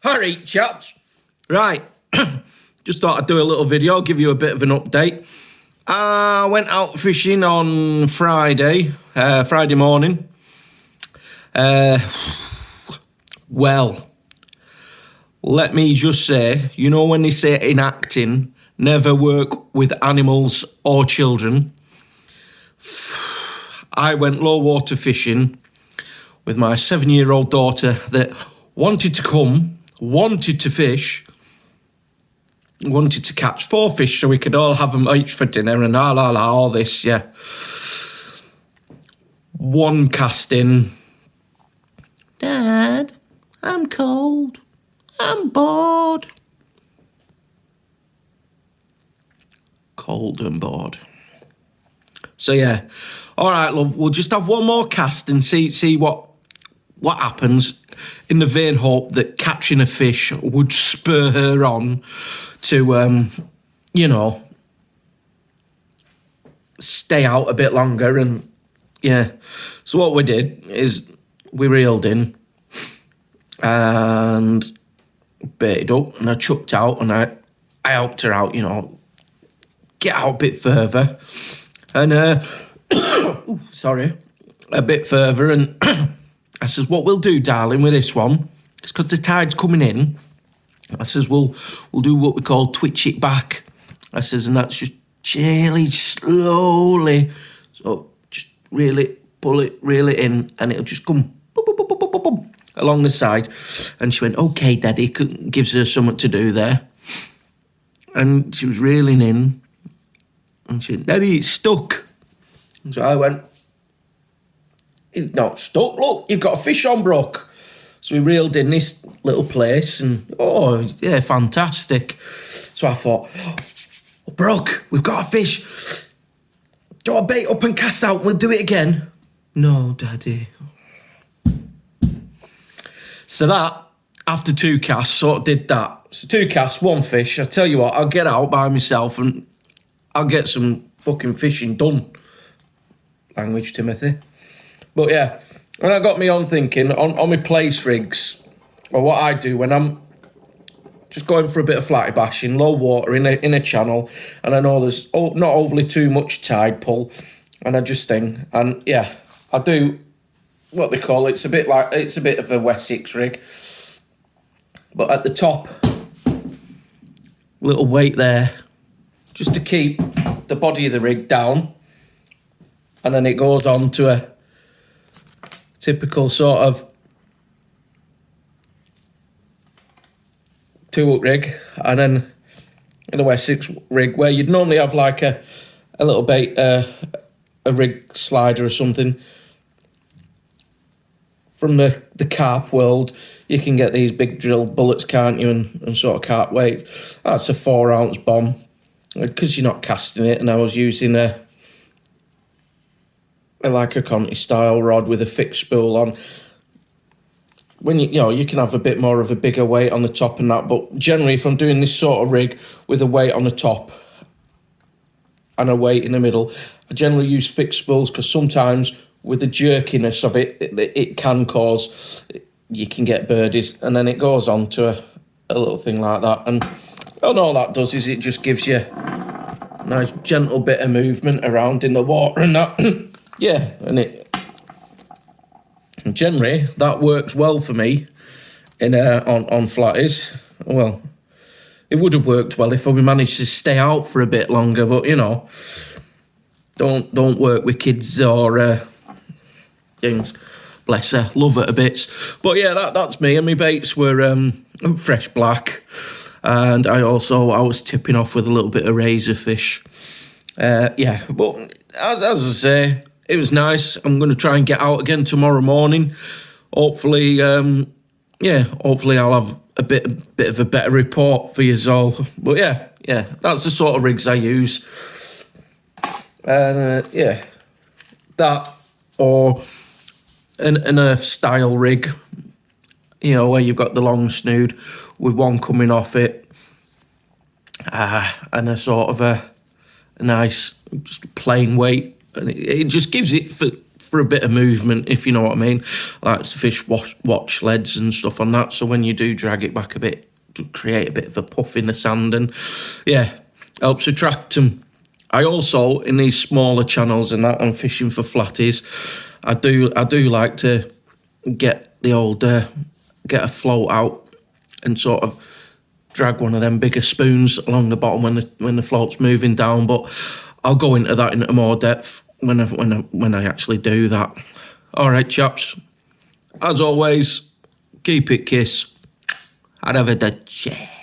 Alright, chaps. Right. Just thought I'd do a little video, give you a bit of an update. I went out fishing on Friday morning. Well, let me just say, you know when they say in acting, never work with animals or children. I went low water fishing with my 7-year-old daughter that wanted to come, wanted to fish, wanted to catch 4 fish so we could all have them each for dinner and all this, yeah. One casting. Dad, I'm cold. I'm bored. Cold and bored. So yeah, all right, love. We'll just have one more cast and see what happens, in the vain hope that catching a fish would spur her on to, stay out a bit longer. And yeah, so what we did is we reeled in and baited up, and I chucked out, and I helped her out, get out a bit further. And, a bit further. And I says, what we'll do, darling, with this one, it's because the tide's coming in. I says, we'll do what we call twitch it back. I says, and that's just really slowly. So just really reel it in, and it'll just come boom, boom, boom, boom, boom, boom, boom, along the side. And she went, okay, Daddy, gives her something to do there. And she was reeling in. And she went, Daddy, it's stuck. And so I went, it's not stuck. Look, you've got a fish on, Brooke. So we reeled in this little place, and oh, yeah, fantastic. So I thought, oh, Brooke, we've got a fish. Do I bait up and cast out and we'll do it again? No, Daddy. So that, after 2 casts, sort of did that. So 2 casts, 1 fish. I tell you what, I'll get out by myself and I'll get some fucking fishing done. Language, Timothy. But yeah, when I got me on thinking, on my place rigs, or what I do when I'm just going for a bit of flatty bashing, low water in a channel, and I know there's not overly too much tide pull, and I just think, and yeah, I do what they call it's a bit of a Wessex rig, but at the top, little weight there, just to keep the body of the rig down, and then it goes on to a typical sort of 2-hook rig, and then in a Wessex rig where you'd normally have like a little bait, a rig slider or something. From the carp world, you can get these big drilled bullets, can't you, and sort of carp weight. That's a 4-ounce bomb, because you're not casting it, and I was using a Conti style rod with a fixed spool on. When you can have a bit more of a bigger weight on the top and that, but generally if I'm doing this sort of rig with a weight on the top and a weight in the middle, I generally use fixed spools, because sometimes with the jerkiness of it can cause, you can get birdies, and then it goes on to a little thing like that, and all that does is it just gives you a nice gentle bit of movement around in the water and that. Yeah, and generally that works well for me on flatties. Well, it would have worked well if we managed to stay out for a bit longer, but don't work with kids or things. Bless her, love her a bit. But yeah, that's me, and my baits were fresh black, and I was tipping off with a little bit of razor fish. Yeah, but as I say, it was nice. I'm going to try and get out again tomorrow morning. Hopefully, hopefully I'll have a bit of a better report for you all. But yeah, that's the sort of rigs I use. And that or an Earth style rig, where you've got the long snood with one coming off it, and a sort of a nice just plain weight. And it just gives it for a bit of movement, if you know what I mean. I like to fish watch leads and stuff on that, so when you do drag it back a bit, to create a bit of a puff in the sand, and yeah, helps attract them. I also, in these smaller channels and that, I'm fishing for flatties, I do like to get the old get a float out and sort of drag one of them bigger spoons along the bottom when the float's moving down. But I'll go into that into more depth when I actually do that. All right, chaps. As always, keep it kiss. Arrivederci.